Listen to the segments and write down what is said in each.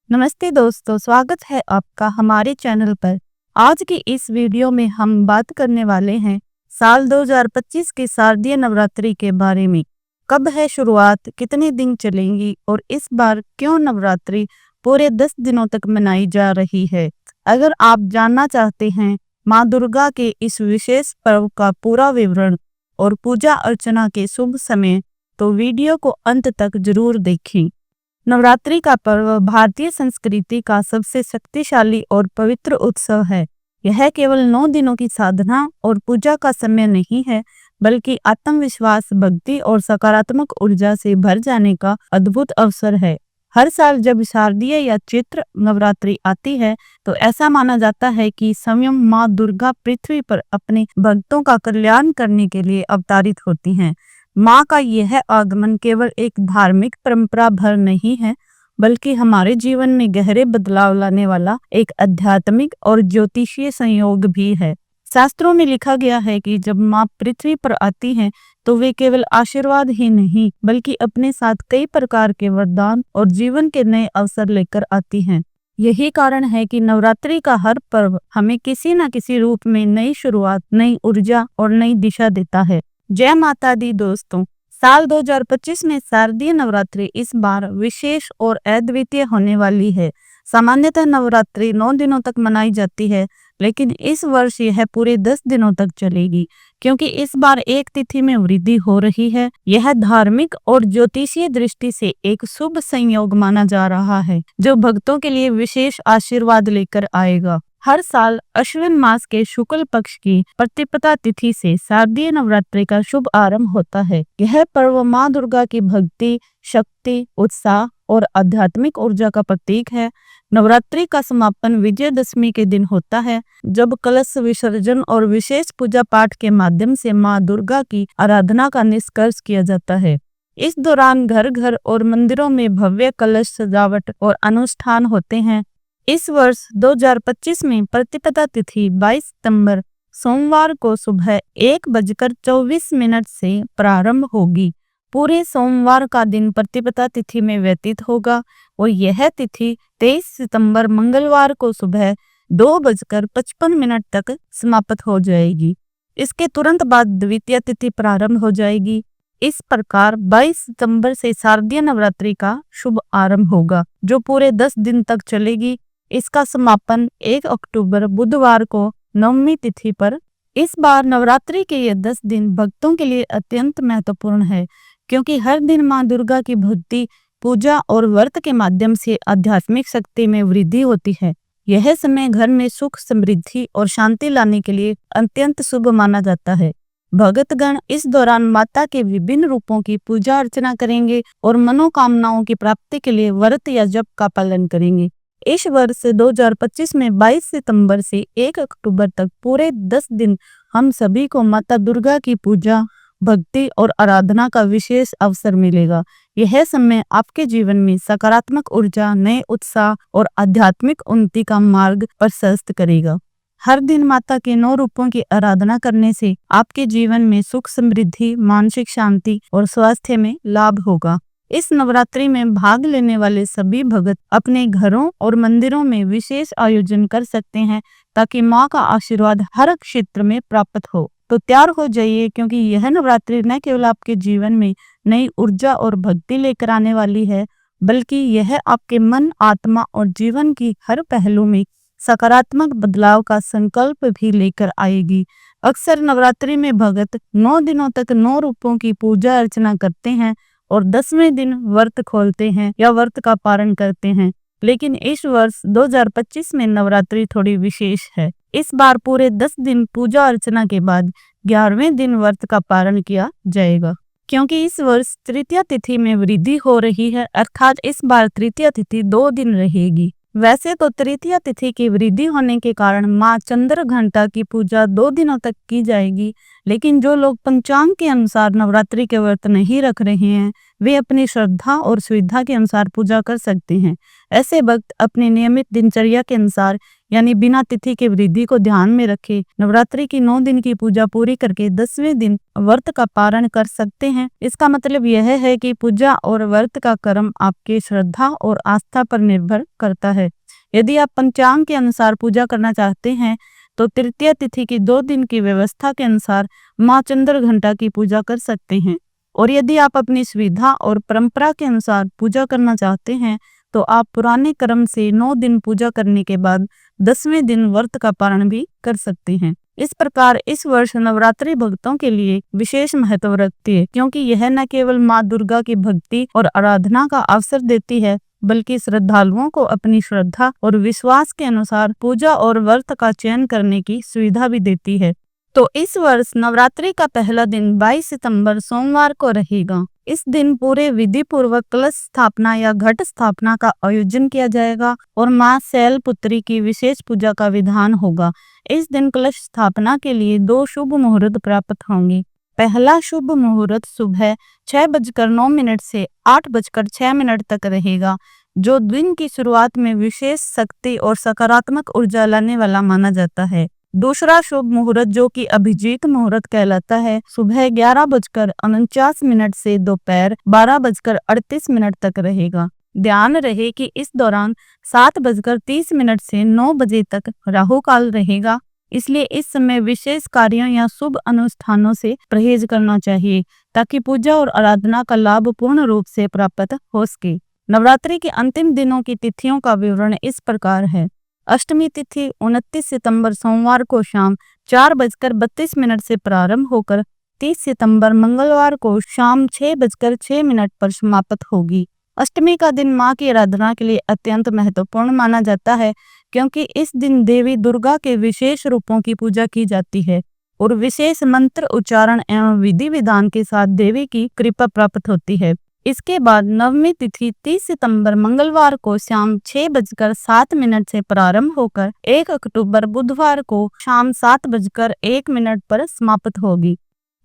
नमस्ते दोस्तों, स्वागत है आपका हमारे चैनल पर। आज की इस वीडियो में हम बात करने वाले हैं साल 2025 के शारदीय नवरात्रि के बारे में। कब है शुरुआत, कितने दिन चलेंगी और इस बार क्यों नवरात्रि पूरे 10 दिनों तक मनाई जा रही है। अगर आप जानना चाहते हैं माँ दुर्गा के इस विशेष पर्व का पूरा विवरण और पूजा अर्चना के शुभ समय, तो वीडियो को अंत तक जरूर देखें। नवरात्रि का पर्व भारतीय संस्कृति का सबसे शक्तिशाली और पवित्र उत्सव है। यह केवल 9 दिनों की साधना और पूजा का समय नहीं है, बल्कि आत्मविश्वास, भक्ति और सकारात्मक ऊर्जा से भर जाने का अद्भुत अवसर है। हर साल जब शारदीय या चैत्र नवरात्रि आती है, तो ऐसा माना जाता है कि स्वयं माँ दुर्गा पृथ्वी पर अपने भक्तों का कल्याण करने के लिए अवतरित होती हैं। माँ का यह आगमन केवल एक धार्मिक परंपरा भर नहीं है, बल्कि हमारे जीवन में गहरे बदलाव लाने वाला एक आध्यात्मिक और ज्योतिषीय संयोग भी है। शास्त्रों में लिखा गया है कि जब माँ पृथ्वी पर आती हैं, तो वे केवल आशीर्वाद ही नहीं, बल्कि अपने साथ कई प्रकार के वरदान और जीवन के नए अवसर लेकर आती हैं। यही कारण है कि नवरात्रि का हर पर्व हमें किसी न किसी रूप में नई शुरुआत, नई ऊर्जा और नई दिशा देता है। जय माता दी दोस्तों, साल 2025 में शारदीय नवरात्रि इस बार विशेष और अद्वितीय होने वाली है। सामान्यतः नवरात्रि 9 दिनों तक मनाई जाती है, लेकिन इस वर्ष यह पूरे 10 दिनों तक चलेगी, क्योंकि इस बार एक तिथि में वृद्धि हो रही है। यह धार्मिक और ज्योतिषीय दृष्टि से एक शुभ संयोग माना जा रहा है, जो भक्तों के लिए विशेष आशीर्वाद लेकर आएगा। हर साल अश्विन मास के शुक्ल पक्ष की प्रतिपदा तिथि से शारदीय नवरात्रि का शुभ आरंभ होता है। यह पर्व माँ दुर्गा की भक्ति, शक्ति, उत्साह और आध्यात्मिक ऊर्जा का प्रतीक है। नवरात्रि का समापन विजयदशमी के दिन होता है, जब कलश विसर्जन और विशेष पूजा पाठ के माध्यम से माँ दुर्गा की आराधना का निष्कर्ष किया जाता है। इस दौरान घर घर और मंदिरों में भव्य कलश सजावट और अनुष्ठान होते हैं। इस वर्ष 2025 में प्रतिपदा तिथि 22 सितंबर सोमवार को सुबह 1:24 से प्रारंभ होगी। पूरे सोमवार का दिन प्रतिपदा तिथि में व्यतीत होगा और यह तिथि 23 सितंबर मंगलवार को सुबह 2:55 तक समाप्त हो जाएगी। इसके तुरंत बाद द्वितीय तिथि प्रारंभ हो जाएगी। इस प्रकार 22 सितंबर से शारदीय नवरात्रि का शुभ आरंभ होगा, जो पूरे 10 दिन तक चलेगी। इसका समापन 1 अक्टूबर बुधवार को नवमी तिथि पर। इस बार नवरात्रि के ये 10 दिन भक्तों के लिए अत्यंत महत्वपूर्ण है, क्योंकि हर दिन माँ दुर्गा की भक्ति, पूजा और व्रत के माध्यम से आध्यात्मिक शक्ति में वृद्धि होती है। यह समय घर में सुख, समृद्धि और शांति लाने के लिए अत्यंत शुभ माना जाता है। भक्तगण इस दौरान माता के विभिन्न रूपों की पूजा अर्चना करेंगे और मनोकामनाओं की प्राप्ति के लिए व्रत या जप का पालन करेंगे। इस वर्ष 2025 में 22 सितंबर से 1 अक्टूबर तक पूरे 10 दिन हम सभी को माता दुर्गा की पूजा, भक्ति और आराधना का विशेष अवसर मिलेगा। यह समय आपके जीवन में सकारात्मक ऊर्जा, नए उत्साह और आध्यात्मिक उन्नति का मार्ग प्रशस्त करेगा। हर दिन माता के 9 रूपों की आराधना करने से आपके जीवन में सुख, समृद्धि, मानसिक शांति और स्वास्थ्य में लाभ होगा। इस नवरात्रि में भाग लेने वाले सभी भक्त अपने घरों और मंदिरों में विशेष आयोजन कर सकते हैं, ताकि माँ का आशीर्वाद हर क्षेत्र में प्राप्त हो। तो तैयार हो जाइए, क्योंकि यह नवरात्रि न केवल आपके जीवन में नई ऊर्जा और भक्ति लेकर आने वाली है, बल्कि यह आपके मन, आत्मा और जीवन की हर पहलू में सकारात्मक बदलाव का संकल्प भी लेकर आएगी। अक्सर नवरात्रि में भक्त 9 दिनों तक 9 रूपों की पूजा अर्चना करते हैं और 10वें दिन व्रत खोलते हैं या व्रत का पारण करते हैं, लेकिन इस वर्ष 2025 में नवरात्रि थोड़ी विशेष है। इस बार पूरे 10 दिन पूजा अर्चना के बाद 11वें दिन व्रत का पारण किया जाएगा, क्योंकि इस वर्ष तृतीया तिथि में वृद्धि हो रही है, अर्थात इस बार तृतीया तिथि 2 दिन रहेगी। वैसे तो तृतीया तिथि की वृद्धि होने के कारण माँ चंद्र घंटा की पूजा 2 दिनों तक की जाएगी, लेकिन जो लोग पंचांग के अनुसार नवरात्रि के व्रत नहीं रख रहे हैं, वे अपनी श्रद्धा और सुविधा के अनुसार पूजा कर सकते हैं। ऐसे भक्त अपने नियमित दिनचर्या के अनुसार यानी बिना तिथि के वृद्धि को ध्यान में रखे नवरात्रि की 9 दिन की पूजा पूरी करके 10वें दिन व्रत का पारण कर सकते हैं। इसका मतलब यह है कि पूजा और व्रत का क्रम आपके श्रद्धा और आस्था पर निर्भर करता है। यदि आप पंचांग के अनुसार पूजा करना चाहते हैं तो तृतीया तिथि की 2 दिन की व्यवस्था के अनुसार माँ चंद्र घंटा की पूजा कर सकते हैं। और यदि आप अपनी सुविधा और परंपरा के अनुसार पूजा करना चाहते हैं तो आप पुराने क्रम से 9 दिन पूजा करने के बाद 10वें दिन व्रत का पारण भी कर सकते हैं। इस प्रकार इस वर्ष नवरात्रि भक्तों के लिए विशेष महत्व रखती है, क्योंकि यह न केवल माँ दुर्गा की भक्ति और आराधना का अवसर देती है बल्कि श्रद्धालुओं को अपनी श्रद्धा और विश्वास के अनुसार पूजा और व्रत का चयन करने की सुविधा भी देती है। तो इस वर्ष नवरात्रि का पहला दिन 22 सितंबर सोमवार को रहेगा। इस दिन पूरे विधि पूर्वक कलश स्थापना या घट स्थापना का आयोजन किया जाएगा और मां शैलपुत्री की विशेष पूजा का विधान होगा। इस दिन कलश स्थापना के लिए 2 शुभ मुहूर्त प्राप्त होंगे। पहला शुभ मुहूर्त सुबह 6:09 से 8:06 तक रहेगा, जो दिन की शुरुआत में विशेष शक्ति और सकारात्मक ऊर्जा लाने वाला माना जाता है। दूसरा शुभ मुहूर्त, जो कि अभिजीत मुहूर्त कहलाता है, सुबह 11:49 से दोपहर 12:38 तक रहेगा। ध्यान रहे कि इस दौरान 7:30 से 9 बजे तक राहु काल रहेगा, इसलिए इस समय विशेष कार्यों या शुभ अनुष्ठानों से परहेज करना चाहिए ताकि पूजा और आराधना का लाभ पूर्ण रूप से प्राप्त हो सके। नवरात्रि के अंतिम दिनों की तिथियों का विवरण इस प्रकार है। अष्टमी तिथि 29 सितंबर सोमवार को शाम 4:32 से प्रारंभ होकर 30 सितंबर मंगलवार को शाम 6:06 पर समाप्त होगी। अष्टमी का दिन मां की आराधना के लिए अत्यंत महत्वपूर्ण माना जाता है, क्योंकि इस दिन देवी दुर्गा के विशेष रूपों की पूजा की जाती है और विशेष मंत्र उच्चारण एवं विधि विधान के साथ देवी की कृपा प्राप्त होती है। इसके बाद नवमी तिथि 30 सितंबर मंगलवार को शाम 6:07 से प्रारंभ होकर 1 अक्टूबर बुधवार को शाम 7:01 पर समाप्त होगी।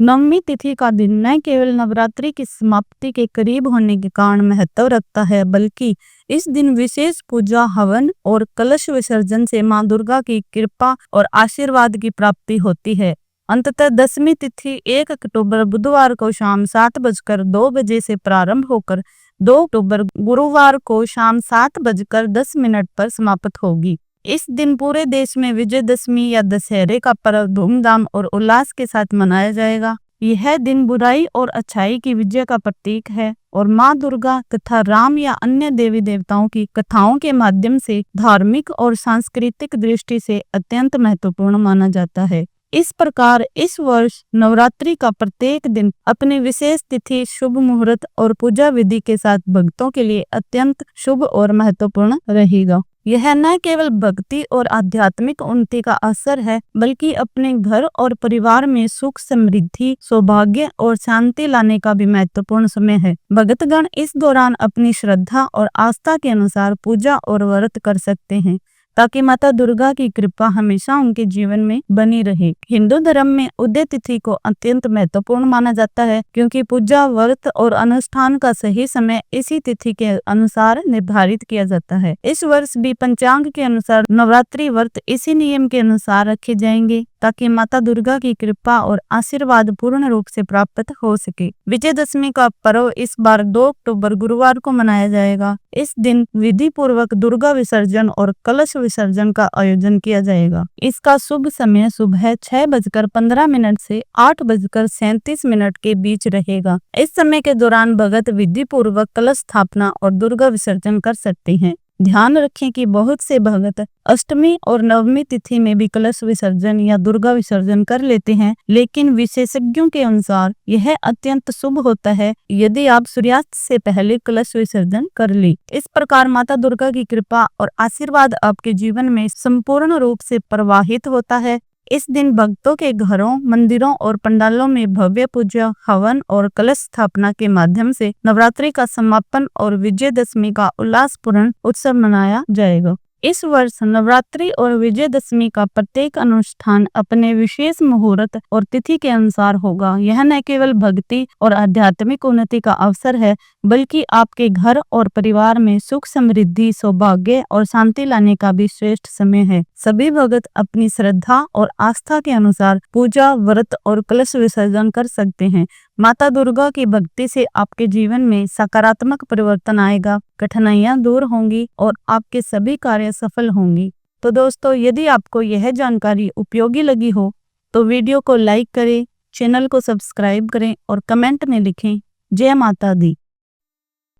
नवमी तिथि का दिन न केवल नवरात्रि की समाप्ति के करीब होने के कारण महत्व रखता है, बल्कि इस दिन विशेष पूजा, हवन और कलश विसर्जन से मां दुर्गा की कृपा और आशीर्वाद की प्राप्ति होती है। अंततः दसवीं तिथि 1 अक्टूबर बुधवार को शाम 7:02 से प्रारंभ होकर 2 अक्टूबर गुरुवार को शाम 7:10 पर समाप्त होगी। इस दिन पूरे देश में विजयदशमी या दशहरे का पर्व धूमधाम और उल्लास के साथ मनाया जाएगा। यह दिन बुराई और अच्छाई की विजय का प्रतीक है और मां दुर्गा तथा राम या अन्य देवी देवताओं की कथाओं के माध्यम से धार्मिक और सांस्कृतिक दृष्टि से अत्यंत महत्वपूर्ण माना जाता है। इस प्रकार इस वर्ष नवरात्रि का प्रत्येक दिन अपनी विशेष तिथि, शुभ मुहूर्त और पूजा विधि के साथ भक्तों के लिए अत्यंत शुभ और महत्वपूर्ण रहेगा। यह न केवल भक्ति और आध्यात्मिक उन्नति का असर है, बल्कि अपने घर और परिवार में सुख, समृद्धि, सौभाग्य और शांति लाने का भी महत्वपूर्ण समय है। भक्तगण इस दौरान अपनी श्रद्धा और आस्था के अनुसार पूजा और व्रत कर सकते हैं ताकि माता दुर्गा की कृपा हमेशा उनके जीवन में बनी रहे। हिंदू धर्म में उदय तिथि को अत्यंत महत्वपूर्ण माना जाता है, क्योंकि पूजा, व्रत और अनुष्ठान का सही समय इसी तिथि के अनुसार निर्धारित किया जाता है। इस वर्ष भी पंचांग के अनुसार नवरात्रि व्रत इसी नियम के अनुसार रखे जाएंगे ताकि माता दुर्गा की कृपा और आशीर्वाद पूर्ण रूप से प्राप्त हो सके। विजयदशमी का पर्व इस बार 2 अक्टूबर गुरुवार को मनाया जाएगा। इस दिन विधि पूर्वक दुर्गा विसर्जन और कलश विसर्जन का आयोजन किया जाएगा। इसका शुभ समय सुबह 6:15 से 8:37 के बीच रहेगा। इस समय के दौरान भगत विधि पूर्वक कलश स्थापना और दुर्गा विसर्जन कर सकते हैं। ध्यान रखें कि बहुत से भगत अष्टमी और नवमी तिथि में भी कलश विसर्जन या दुर्गा विसर्जन कर लेते हैं, लेकिन विशेषज्ञों के अनुसार यह अत्यंत शुभ होता है यदि आप सूर्यास्त से पहले कलश विसर्जन कर ले। इस प्रकार माता दुर्गा की कृपा और आशीर्वाद आपके जीवन में संपूर्ण रूप से प्रवाहित होता है। इस दिन भक्तों के घरों, मंदिरों और पंडालों में भव्य पूजा, हवन और कलश स्थापना के माध्यम से नवरात्रि का समापन और विजयदशमी का उल्लासपूर्ण उत्सव मनाया जाएगा। इस वर्ष नवरात्रि और विजयदशमी का प्रत्येक अनुष्ठान अपने विशेष मुहूर्त और तिथि के अनुसार होगा। यह न केवल भक्ति और आध्यात्मिक उन्नति का अवसर है, बल्कि आपके घर और परिवार में सुख, समृद्धि, सौभाग्य और शांति लाने का भी श्रेष्ठ समय है। सभी भक्त अपनी श्रद्धा और आस्था के अनुसार पूजा, व्रत और कलश विसर्जन कर सकते हैं। माता दुर्गा की भक्ति से आपके जीवन में सकारात्मक परिवर्तन आएगा, कठिनाइयां दूर होंगी और आपके सभी कार्य सफल होंगी। तो दोस्तों, यदि आपको यह जानकारी उपयोगी लगी हो तो वीडियो को लाइक करें, चैनल को सब्सक्राइब करें और कमेंट में लिखें जय माता दी।